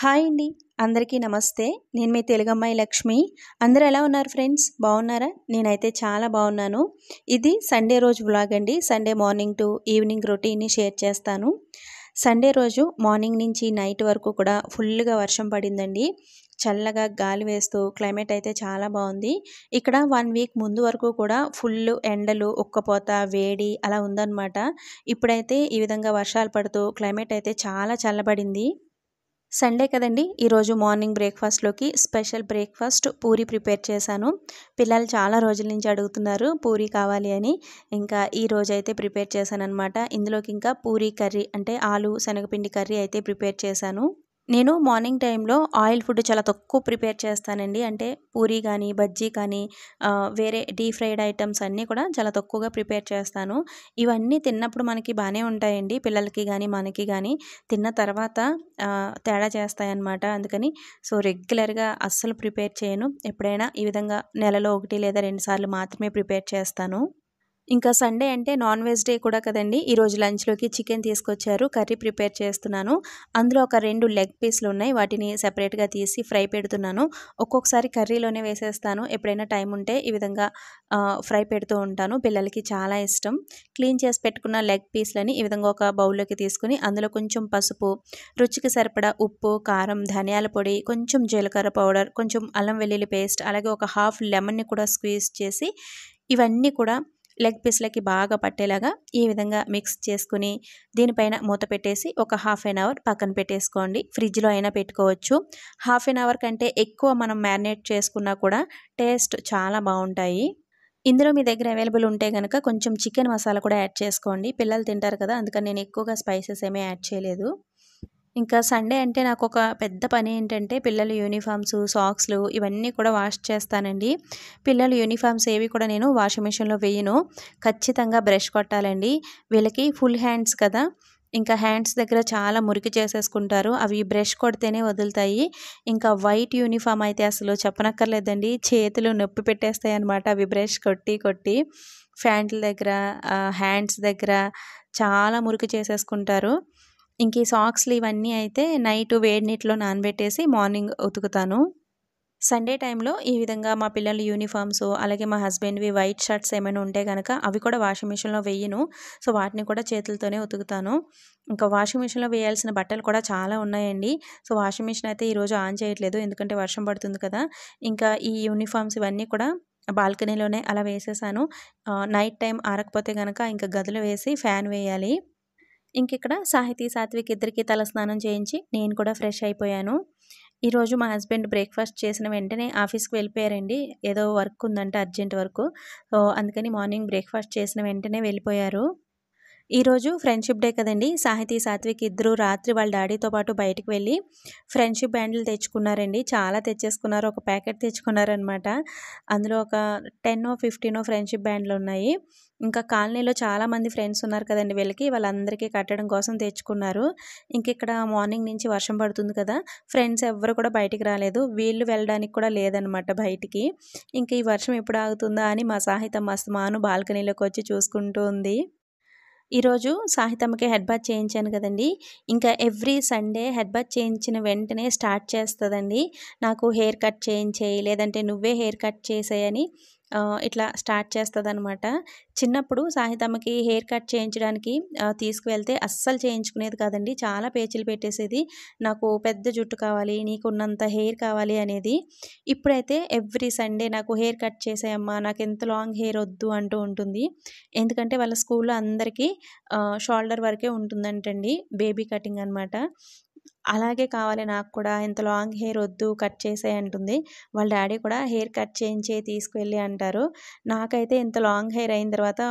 Hi అండి. అందరికీ నమస్తే. నేను మీ తెలుగమ్మాయి లక్ష్మి. అందరూ ఎలా ఉన్నారు ఫ్రెండ్స్? బాగున్నారా? నేనైతే చాలా బాగున్నాను. ఇది సండే రోజు వ్లాగ్ అండి. సండే మార్నింగ్ టు ఈవినింగ్ రొటీన్‌ని షేర్ చేస్తాను. సండే రోజు మార్నింగ్ నుంచి నైట్ వరకు కూడా ఫుల్‌గా వర్షం పడిందండి. చల్లగా గాలి వేస్తూ క్లైమేట్ అయితే చాలా బాగుంది. ఇక్కడ 1 వీక్ ముందు వరకు కూడా ఫుల్ ఎండలు, ఉక్కపోత, వేడి అలా ఉందన్నమాట. ఇప్పుడైతే ఈ విధంగా వర్షాలు పడుతూ క్లైమేట్ అయితే చాలా చల్లబడింది. సండే కదండి! ఈరోజు మార్నింగ్ బ్రేక్‌ఫాస్ట్‌లోకి స్పెషల్ బ్రేక్‌ఫాస్ట్ పూరి ప్రిపేర్ చేశాను. పిల్లలు చాలా రోజుల నుంచి అడుగుతున్నారు పూరి కావాలి అని. ఇంకా ఈ రోజైతే ప్రిపేర్ చేశాననమాట. ఇందులోకి ఇంకా పూరి కర్రీ అంటే ఆలు, శనగపిండి కర్రీ అయితే ప్రిపేర్ చేశాను. నేను మార్నింగ్ టైంలో ఆయిల్ ఫుడ్ చాలా తక్కువ ప్రిపేర్ చేస్తానండి. అంటే పూరి కానీ, బజ్జీ కానీ వేరే డీప్ ఫ్రైడ్ ఐటెమ్స్ అన్నీ కూడా చాలా తక్కువగా ప్రిపేర్ చేస్తాను. ఇవన్నీ తిన్నప్పుడు మనకి బానే ఉంటాయండి. పిల్లలకి గానీ, మనకి గానీ. తిన్న తర్వాత తేడా చేస్తాయన్నమాట. అందుకని రెగ్యులర్‌గా అస్సలు ప్రిపేర్ చేయను. ఎప్పుడైనా ఈ విధంగా నెలలో 1 లేదా 2 సార్లు మాత్రమే ప్రిపేర్ చేస్తాను. ఇంకా సండే అంటే నాన్ వెజ్ డే కూడా కదండీ! ఈరోజు లంచ్‌లోకి చికెన్ తీసుకొచ్చారు. కర్రీ ప్రిపేర్ చేస్తున్నాను. అందులో ఒక 2 లెగ్ పీస్‌లున్నాయి. వాటిని సెపరేట్‌గా తీసి ఫ్రై పెడుతున్నాను. ఒక్కొక్కసారి కర్రీలోనే వేసేస్తాను. ఎప్పుడైనా టైం ఉంటే ఈ విధంగా ఫ్రై పెడుతూ ఉంటాను. పిల్లలకి చాలా ఇష్టం. క్లీన్ చేసి పెట్టుకున్న లెగ్ పీస్‌లని ఈ విధంగా ఒక బౌల్‌లోకి తీసుకొని అందులో కొంచెం పసుపు, రుచికి సరిపడా ఉప్పు, కారం, ధనియాల పొడి, కొంచెం జీలకర్ర పౌడర్, కొంచెం అల్లం వెల్లుల్లి పేస్ట్, అలాగే ఒక హాఫ్ లెమన్‌ని కూడా స్క్వీజ్ చేసి ఇవన్నీ కూడా లెగ్ పీస్‌లకి బాగా పట్టేలాగా ఈ విధంగా మిక్స్ చేసుకొని దీనిపైన మూత పెట్టేసి ఒక హాఫ్ ఎన్ అవర్ పక్కన పెట్టేసుకోండి. ఫ్రిడ్జ్‌లో అయినా పెట్టుకోవచ్చు. హాఫ్ ఎన్ అవర్ కంటే ఎక్కువ మనం మ్యారినేట్ చేసుకున్నా కూడా టేస్ట్ చాలా బావుంటాయి. ఇందులో మీ దగ్గర అవైలబుల్ ఉంటే గనక కొంచెం చికెన్ మసాలా కూడా యాడ్ చేసుకోండి. పిల్లలు తింటారు కదా! అందుకని నేను ఎక్కువగా స్పైసెస్ ఏమీ యాడ్ చేయలేదు. ఇంకా సండే అంటే నాకొక పెద్ద పనేంటంటే పిల్లల యూనిఫార్మ్స్, సాక్స్‌లు ఇవన్నీ కూడా వాష్ చేస్తానండి. పిల్లల యూనిఫార్మ్స్ ఏవి కూడా నేను వాషింగ్ మిషన్‌లో వేయను. ఖచ్చితంగా బ్రష్ కొట్టాలండి. వీళ్ళకి ఫుల్ హ్యాండ్స్ కదా! ఇంకా హ్యాండ్స్ దగ్గర చాలా మురికి చేసేసుకుంటారు. అవి బ్రష్ కొడితేనే వదులుతాయి. ఇంకా వైట్ యూనిఫార్మ్ అయితే అసలు చెప్పనక్కర్లేదండి. చేతులు నొప్పి పెట్టేస్తాయన్నమాట అవి బ్రష్ కొట్టి కొట్టి. ఫ్యాంట్ల దగ్గర, హ్యాండ్స్ దగ్గర చాలా మురికి చేసేసుకుంటారు. ఇంక ఈ సాక్స్‌లు ఇవన్నీ అయితే నైట్ వేడి నీటిలో నానబెట్టేసి మార్నింగ్ ఉతుకుతాను. సండే టైంలో ఈ విధంగా మా పిల్లల యూనిఫార్మ్స్, అలాగే మా హస్బెండ్‌వి వైట్ షర్ట్స్ ఏమైనా ఉంటే గనక అవి కూడా వాషింగ్ మిషన్‌లో వెయ్యను. వాటిని కూడా చేతులతోనే ఉతుకుతాను. ఇంకా వాషింగ్ మిషన్‌లో వేయాల్సిన బట్టలు కూడా చాలా ఉన్నాయండి. వాషింగ్ మిషన్ అయితే ఈరోజు ఆన్ చేయట్లేదు. ఎందుకంటే వర్షం పడుతుంది కదా! ఇంకా ఈ యూనిఫార్మ్స్ ఇవన్నీ కూడా బాల్కనీలోనే అలా వేసేసాను. నైట్ టైం ఆరకపోతే గనక ఇంక గదిలో వేసి ఫ్యాన్ వేయాలి. ఇంకిక్కడ సాహితీ, సాత్విక్ ఇద్దరికీ తలస్నానం చేయించి నేను కూడా ఫ్రెష్ అయిపోయాను. ఈరోజు మా హస్బెండ్ బ్రేక్‌ఫాస్ట్ చేసిన వెంటనే ఆఫీస్‌కి వెళ్ళిపోయారండి. ఏదో వర్క్ ఉందంట అర్జెంట్ వర్కు. అందుకని మార్నింగ్ బ్రేక్‌ఫాస్ట్ చేసిన వెంటనే వెళ్ళిపోయారు. ఈరోజు ఫ్రెండ్‌షిప్ డే కదండీ! సాహితీ, సాత్విక్ ఇద్దరు రాత్రి వాళ్ళ డ్యాడీతో పాటు బయటికి వెళ్ళి ఫ్రెండ్‌షిప్ బ్యాండిల్ తెచ్చుకున్నారండి. చాలా తెచ్చేసుకున్నారు. ఒక ప్యాకెట్ తెచ్చుకున్నారనమాట. అందులో ఒక 10 15 ఫ్రెండ్‌షిప్ బ్యాండ్‌లున్నాయి. ఇంకా కాలనీలో చాలామంది ఫ్రెండ్స్ ఉన్నారు కదండీ వీళ్ళకి. వాళ్ళందరికీ కట్టడం కోసం తెచ్చుకున్నారు. ఇంకిక్కడ మార్నింగ్ నుంచి వర్షం పడుతుంది కదా! ఫ్రెండ్స్ ఎవ్వరు కూడా బయటికి రాలేదు. వీళ్ళు వెళ్ళడానికి కూడా లేదనమాట బయటికి. ఇంక ఈ వర్షం ఎప్పుడు ఆగుతుందా అని మా సాహితమ్మ అస్తమాను బాల్కనీలోకొచ్చి చూసుకుంటూ ఉంది. ఈరోజు సాహితమ్మకి హెడ్ బాత్ చేయించాను కదండీ! ఇంకా ఎవ్రీ సండే హెడ్ బాత్ చేయించిన వెంటనే స్టార్ట్ చేస్తదండి. నాకు హెయిర్ కట్ చేయించేయి, లేదంటే నువ్వే హెయిర్ కట్ చేసేయని ఇట్లా స్టార్ట్ చేస్తదనమాట. చిన్నప్పుడు సాహితమ్మకి హెయిర్ కట్ చేయించడానికి తీసుకువెళ్తే అస్సలు చేయించుకునేది కాదండి. చాలా పేచీలు పెట్టేసేది. నాకు పెద్ద జుట్టు కావాలి, నీకున్నంత హెయిర్ కావాలి అనేది. ఇప్పుడైతే ఎవ్రీ సండే నాకు హెయిర్ కట్ చేసేయమ్మా, నాకింత లాంగ్ హెయిర్ ఒద్దు అంటూ ఉంటుంది. ఎందుకంటే వాళ్ళ స్కూల్‌లో అందరికీ షోల్డర్ వరకే ఉంటుందంటండి. బేబీ కటింగ్ అనమాట. అలాగే కావాలి నాకు కూడా, ఇంత లాంగ్ హెయిర్ ఒద్దు, కట్ చేసేయి అంటుంది. వాళ్ళ డ్యాడీ కూడా హెయిర్ కట్ చేయించే తీసుకువెళ్ళి అంటారు. నాకైతే ఇంత లాంగ్ హెయిర్ అయిన తర్వాత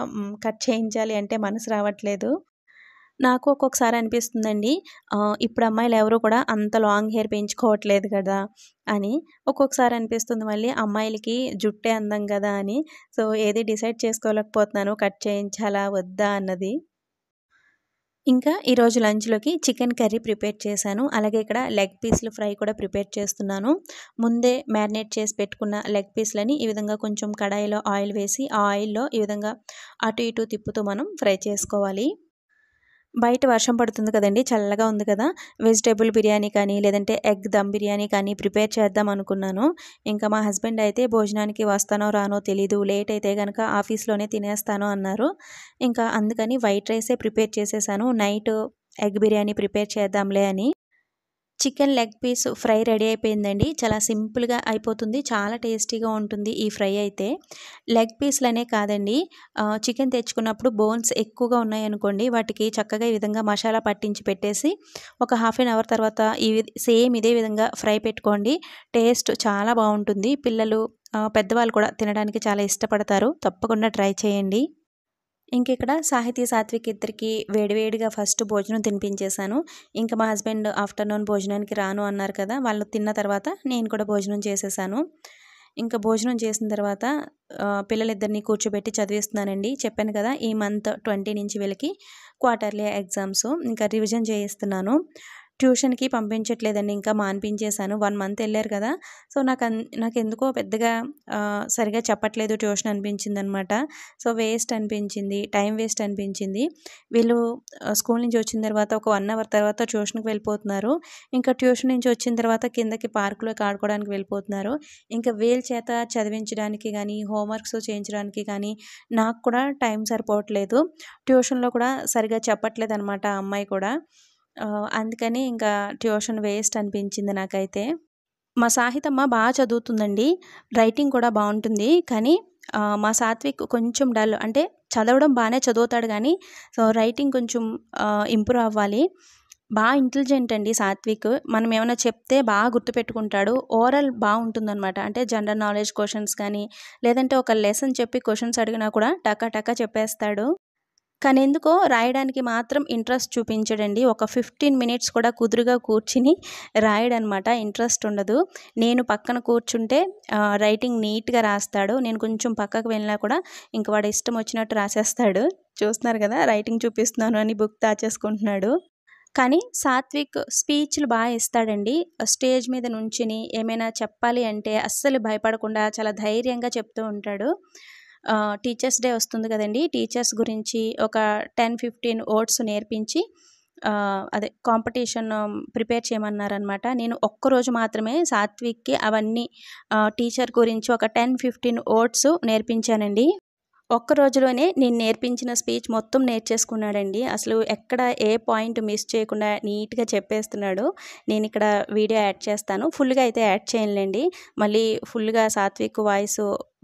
కట్ చేయించాలి అంటే మనసు రావట్లేదు. నాకు ఒక్కొక్కసారి అనిపిస్తుందండి. ఇప్పుడు అమ్మాయిలు ఎవరు కూడా అంత లాంగ్ హెయిర్ పెంచుకోవట్లేదు కదా! అని. ఒక్కొక్కసారి అనిపిస్తుంది మళ్ళీ అమ్మాయిలకి జుట్టే అందం గదా! అని. ఏది డిసైడ్ చేసుకోలేకపోతున్నాను కట్ చేయించాలా? వద్దా? అన్నది. ఇంకా ఈరోజు లంచ్‌లోకి చికెన్ కర్రీ ప్రిపేర్ చేశాను. అలాగే ఇక్కడ లెగ్ పీస్‌లు ఫ్రై కూడా ప్రిపేర్ చేస్తున్నాను. ముందే మ్యారినేట్ చేసి పెట్టుకున్న లెగ్ పీస్‌లని ఈ విధంగా కొంచెం కడాయిలో ఆయిల్ వేసి, ఆ ఆయిల్‌లో ఈ విధంగా అటు ఇటు తిప్పుతూ మనం ఫ్రై చేసుకోవాలి. బయట వర్షం పడుతుంది కదండీ! చల్లగా ఉంది కదా! వెజిటబుల్ బిర్యానీ కానీ, లేదంటే ఎగ్ దమ్ బిర్యానీ కానీ ప్రిపేర్ చేద్దాం అనుకున్నాను. ఇంకా మా హస్బెండ్ అయితే భోజనానికి వస్తానో రానో తెలీదు. లేట్ అయితే గనక ఆఫీస్‌లోనే తినేస్తాను అన్నారు. ఇంకా అందుకని వైట్ రైసే ప్రిపేర్ చేసేసాను. నైట్ ఎగ్ బిర్యానీ ప్రిపేర్ చేద్దాంలే అని. Chicken leg piece fry ready అయిపోయిందండి. చాలా సింపుల్‌గా అయిపోతుంది. చాలా టేస్టీగా ఉంటుంది ఈ ఫ్రై అయితే. లెగ్ పీస్‌లనే కాదండి, చికెన్ తెచ్చుకున్నప్పుడు బోన్స్ ఎక్కువగా ఉన్నాయనుకోండి, వాటికి చక్కగా ఈ విధంగా మసాలా పట్టించి పెట్టేసి ఒక హాఫ్ ఎన్ అవర్ తర్వాత సేమ్ ఇదే విధంగా ఫ్రై పెట్టుకోండి. టేస్ట్ చాలా బావుంటుంది. పిల్లలు, పెద్దవాళ్ళు కూడా తినడానికి చాలా ఇష్టపడతారు. తప్పకుండా ట్రై చేయండి. ఇంకిక్కడ సాహితీ, సాత్విక్ ఇద్దరికీ వేడివేడిగా ఫస్ట్ భోజనం తినిపించేశాను. ఇంకా మా హస్బెండ్ ఆఫ్టర్‌నూన్ భోజనానికి రాను అన్నారు కదా! వాళ్ళు తిన్న తర్వాత నేను కూడా భోజనం చేసేశాను. ఇంకా భోజనం చేసిన తర్వాత పిల్లలిద్దరిని కూర్చోబెట్టి చదివిస్తున్నానండి. చెప్పాను కదా! ఈ మంత్ 20 నుంచి వీళ్ళకి క్వార్టర్లీ ఎగ్జామ్స్. ఇంకా రివిజన్ చేయిస్తున్నాను. ట్యూషన్‌కి పంపించట్లేదండి, ఇంకా మానిపించేశాను. 1 మంత్ ఎళ్లారు కదా! సో, నాకెందుకో పెద్దగా సరిగ్గా చెప్పట్లేదు ట్యూషన్ అనిపించిందనమాట. సో, వేస్ట్ అనిపించింది. టైం వేస్ట్ అనిపించింది. వీళ్ళు స్కూల్ నుంచి వచ్చిన తర్వాత ఒక 1 అవర్ తర్వాత ట్యూషన్‌కి వెళ్ళిపోతున్నారు. ఇంకా ట్యూషన్ నుంచి వచ్చిన తర్వాత కిందకి పార్క్‌లోకి ఆడుకోవడానికి వెళ్ళిపోతున్నారు. ఇంకా వీళ్ళ చేత చదివించడానికి గానీ, హోంవర్క్స్ చేయించడానికి కానీ నాకు కూడా టైం సరిపోవట్లేదు. ట్యూషన్‌లో కూడా సరిగ్గా చెప్పట్లేదనమాట ఆ అమ్మాయి కూడా. అందుకని ఇంకా ట్యూషన్ వేస్ట్ అనిపించింది నాకైతే. మా సాహితమ్మ చదువుతుందండి. రైటింగ్ కూడా బావుంటుంది. కానీ మా సాత్విక్ కొంచెం డల్. అంటే చదవడం బానే చదువుతాడు గానీ, సో, రైటింగ్ కొంచెం ఇంప్రూవ్ అవ్వాలి. ఇంటెలిజెంట్ అండి సాత్విక్. మనం ఏమన్నా చెప్తే గుర్తుపెట్టుకుంటాడు. ఓరల్ బావుంటుందనమాట. అంటే జనరల్ నాలెడ్జ్ క్వెషన్స్ కానీ, లేదంటే ఒక లెసన్ చెప్పి క్వెషన్స్ అడిగినా కూడా టక టక చెప్పేస్తాడు. కానీ ఎందుకో రాయడానికి మాత్రం ఇంట్రెస్ట్ చూపించడండి. ఒక 15 మినిట్స్ కూడా కుదురుగా కూర్చుని రాయడనమాట. ఇంట్రెస్ట్ ఉండదు. నేను పక్కన కూర్చుంటే రైటింగ్ నీట్‌గా రాస్తాడు. నేను కొంచెం పక్కకు వెళ్ళినా కూడా ఇంక వాడి ఇష్టం వచ్చినట్టు రాసేస్తాడు. చూస్తున్నారు కదా! రైటింగ్ చూపిస్తున్నాను అని బుక్ దాచేసుకుంటున్నాడు. కానీ సాత్విక్ స్పీచ్‌లు ఇస్తాడండి. స్టేజ్ మీద నుంచుని ఏమైనా చెప్పాలి అంటే అస్సలు భయపడకుండా చాలా ధైర్యంగా చెప్తూ ఉంటాడు. టీచర్స్ డే వస్తుంది కదండీ! టీచర్స్ గురించి ఒక 10, 15 ఓట్స్ నేర్పించి అదే కాంపిటీషన్ ప్రిపేర్ చేయమన్నారనమాట. నేను ఒక్కరోజు మాత్రమే సాత్విక్‌కి అవన్నీ టీచర్ గురించి ఒక 10, 15 ఓట్స్ నేర్పించానండి. ఒక్క రోజులోనే నేను నేర్పించిన స్పీచ్ మొత్తం నేర్చేసుకున్నాడండి. అసలు ఎక్కడ ఏ పాయింట్ మిస్ చేయకుండా నీట్‌గా చెప్పేస్తున్నాడు. నేనిక్కడ వీడియో యాడ్ చేస్తాను. ఫుల్‌గా అయితే యాడ్ చేయనులెండి. మళ్ళీ ఫుల్‌గా సాత్విక్ వాయిస్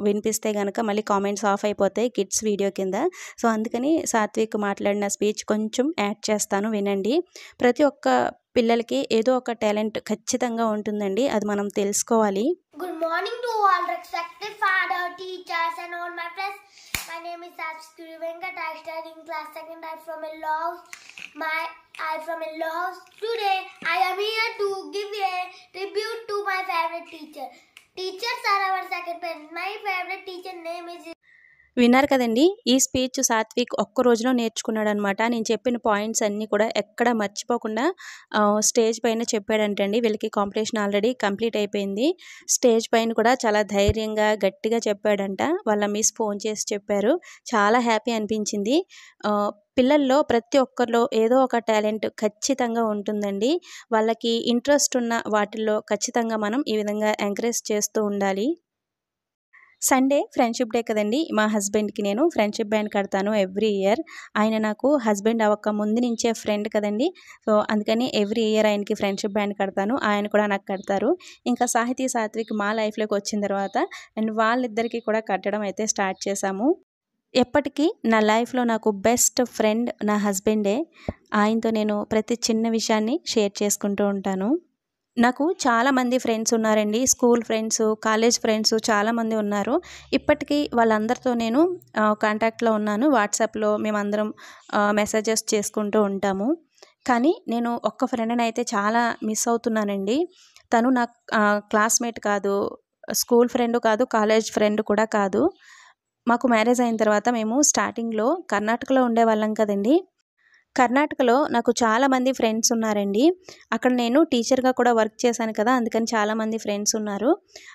వినిపిస్తే గనక మళ్ళీ కామెంట్స్ ఆఫ్ అయిపోతాయి కిడ్స్ వీడియో కింద. సో, అందుకని సాత్విక్ మాట్లాడిన స్పీచ్ కొంచెం యాడ్ చేస్తాను, వినండి. ప్రతి ఒక్క పిల్లలకి ఏదో ఒక టాలెంట్ ఖచ్చితంగా ఉంటుందండి. అది మనం తెలుసుకోవాలి. Good morning to all respected father, teachers and all my friends. My name is Sajid Venkat. I study in class 2nd. I'm from Laos. Today I am here to give a tribute to my favorite teacher. Teachers are our second parents. My favorite teacher name is. విన్నారు కదండి! ఈ speech Satvik ఒక్క రోజులో నేర్చుకున్నాడనమాట. నేను చెప్పిన points అన్నీ కూడా ఎక్కడ మర్చిపోకుండా స్టేజ్ పైన చెప్పాడంటండి. వీళ్ళకి కాంపిటీషన్ ఆల్రెడీ కంప్లీట్ అయిపోయింది. స్టేజ్ పైన కూడా చాలా ధైర్యంగా, గట్టిగా చెప్పాడంట. వాళ్ళ మిస్ ఫోన్ చేసి చెప్పారు. చాలా హ్యాపీ అనిపించింది. పిల్లల్లో ప్రతి ఒక్కరిలో ఏదో ఒక టాలెంట్ ఖచ్చితంగా ఉంటుందండి. వాళ్ళకి ఇంట్రెస్ట్ ఉన్న వాటిల్లో ఖచ్చితంగా మనం ఈ విధంగా ఎంకరేజ్ చేస్తూ ఉండాలి. సండే ఫ్రెండ్షిప్ డే కదండీ! మా హస్బెండ్‌కి నేను ఫ్రెండ్షిప్ బ్యాండ్ కడతాను ఎవ్రీ ఇయర్. ఆయన నాకు హస్బెండ్ అవ్వక ముందు నుంచే ఫ్రెండ్ కదండీ! సో, అందుకని ఎవ్రీ ఇయర్ ఆయనకి ఫ్రెండ్షిప్ బ్యాండ్ కడతాను. ఆయన కూడా నాకు కడతారు. ఇంకా సాహితీ, సాత్విక్ మా లైఫ్‌లోకి వచ్చిన తర్వాత అండ్ వాళ్ళిద్దరికీ కూడా కట్టడం అయితే స్టార్ట్ చేశాము. ఎప్పటికీ నా లైఫ్‌లో నాకు బెస్ట్ ఫ్రెండ్ నా హస్బెండే. ఆయనతో నేను ప్రతి చిన్న విషయాన్ని షేర్ చేసుకుంటూ ఉంటాను. నాకు చాలామంది ఫ్రెండ్స్ ఉన్నారండి. స్కూల్ ఫ్రెండ్స్, కాలేజ్ ఫ్రెండ్స్ చాలామంది ఉన్నారు. ఇప్పటికీ వాళ్ళందరితో నేను కాంటాక్ట్‌లో ఉన్నాను. వాట్సాప్‌లో మేమందరం మెసేజెస్ చేసుకుంటూ ఉంటాము. కానీ నేను ఒక్క ఫ్రెండ్‌ని అయితే చాలా మిస్ అవుతున్నానండి. తను నా క్లాస్‌మేట్ కాదు, స్కూల్ ఫ్రెండ్ కాదు, కాలేజ్ ఫ్రెండ్ కూడా కాదు. మాకు మ్యారేజ్ అయిన తర్వాత మేము స్టార్టింగ్‌లో కర్ణాటకలో ఉండేవాళ్ళం కదండీ! కర్ణాటకలో నాకు చాలామంది ఫ్రెండ్స్ ఉన్నారండి. అక్కడ నేను టీచర్‌గా కూడా వర్క్ చేశాను కదా! అందుకని చాలామంది ఫ్రెండ్స్ ఉన్నారు.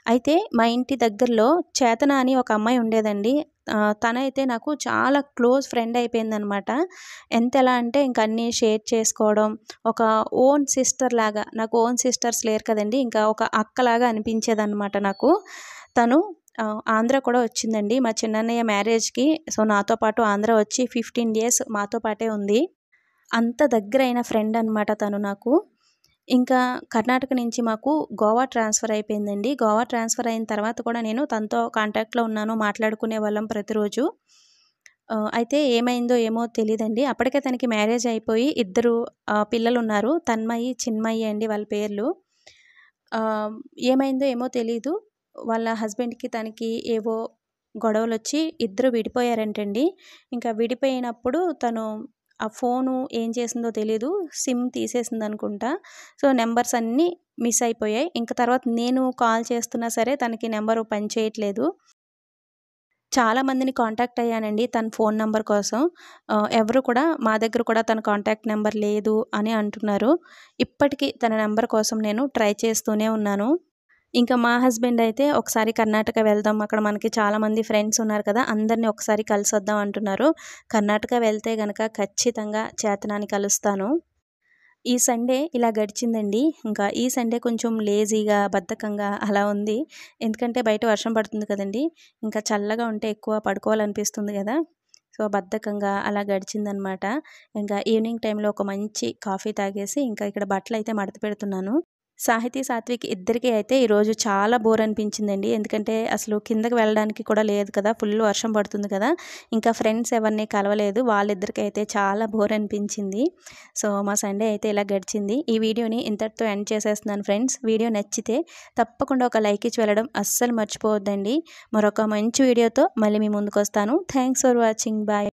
అయితే మా ఇంటి దగ్గరలో చేతన అని ఒక అమ్మాయి ఉండేదండి. తనైతే నాకు చాలా క్లోజ్ ఫ్రెండ్ అయిపోయిందనమాట. ఎంతెలా అంటే ఇంక అన్నీ షేర్ చేసుకోవడం, ఒక ఓన్ సిస్టర్ లాగా. నాకు ఓన్ సిస్టర్స్ లేరు కదండీ! ఇంకా ఒక అక్కలాగా అనిపించేదనమాట నాకు. తను ఆంధ్ర కూడా వచ్చిందండి. మా చిన్నన్నయ్య మ్యారేజ్‌కి. సో, నాతో పాటు ఆంధ్ర వచ్చి 15 డేస్ మాతో పాటే ఉంది. అంత దగ్గరైన ఫ్రెండ్ అనమాట తను నాకు. ఇంకా కర్ణాటక నుంచి మాకు గోవా ట్రాన్స్‌ఫర్ అయిపోయిందండి. గోవా ట్రాన్స్‌ఫర్ అయిన తర్వాత కూడా నేను తనతో కాంటాక్ట్‌లో ఉన్నాను. మాట్లాడుకునేవాళ్ళం ప్రతిరోజు. అయితే ఏమైందో ఏమో తెలీదండి. అప్పటికే తనకి మ్యారేజ్ అయిపోయి ఇద్దరు పిల్లలున్నారు. తన్మయి, చిన్మయి అండి వాళ్ళ పేర్లు. ఆహ్, ఏమైందో ఏమో తెలీదు. వాళ్ళ హస్బెండ్‌కి తనకి ఏవో గొడవలొచ్చి ఇద్దరు విడిపోయారంటండి. ఇంకా విడిపోయినప్పుడు తను ఆ ఫోను ఏం చేసిందో తెలీదు. సిమ్ తీసేసిందనుకుంటా. సో, నంబర్స్ అన్నీ మిస్ అయిపోయాయి. ఇంక తర్వాత నేను కాల్ చేస్తున్నా సరే తనకి నంబరు పనిచేయట్లేదు. చాలా మందిని కాంటాక్ట్ అయ్యానండి తన ఫోన్ నంబర్ కోసం. ఎవరు కూడా మా దగ్గర కూడా తన కాంటాక్ట్ నంబర్ లేదు అని అంటున్నారు. ఇప్పటికి తన నంబర్ కోసం నేను ట్రై చేస్తూనే ఉన్నాను. ఇంకా మా హస్బెండ్ అయితే ఒకసారి కర్ణాటక వెళ్దాం. అక్కడ మనకి చాలామంది ఫ్రెండ్స్ ఉన్నారు కదా! అందరిని ఒకసారి కలిసొద్దాం అంటున్నారు. కర్ణాటక వెళ్తే గనక ఖచ్చితంగా చేతనాన్ని కలుస్తాను. ఈ సండే ఇలా గడిచిందండి. ఇంకా ఈ సండే కొంచెం లేజీగా, బద్ధకంగా అలా ఉంది. ఎందుకంటే బయట వర్షం పడుతుంది కదండీ! ఇంకా చల్లగా ఉంటే ఎక్కువ పడుకోవాలనిపిస్తుంది గదా! సో, బద్ధకంగా అలా గడిచిందనమాట. ఇంకా ఈవినింగ్ టైంలో ఒక మంచి కాఫీ తాగేసి ఇంకా ఇక్కడ బట్టలైతే మడత పెడుతున్నాను. సాహితీ, సాత్విక్ ఇద్దరికీ అయితే ఈరోజు చాలా బోర్ అనిపించిందండి. ఎందుకంటే అసలు కిందకి వెళ్ళడానికి కూడా లేదు కదా! ఫుల్ వర్షం పడుతుంది కదా! ఇంకా ఫ్రెండ్స్ ఎవరిని కలవలేదు. వాళ్ళిద్దరికైతే చాలా బోర్ అనిపించింది. సో, మా సండే అయితే ఇలా గడిచింది. ఈ వీడియోని ఇంతటితో ఎండ్ చేసేస్తున్నాను ఫ్రెండ్స్. వీడియో నచ్చితే తప్పకుండా ఒక లైక్ ఇచ్చి వెళ్ళడం అస్సలు మర్చిపోవద్దండి. మరొక మంచి వీడియోతో మళ్ళీ మీ ముందుకొస్తాను. Thanks for watching. బాయ్.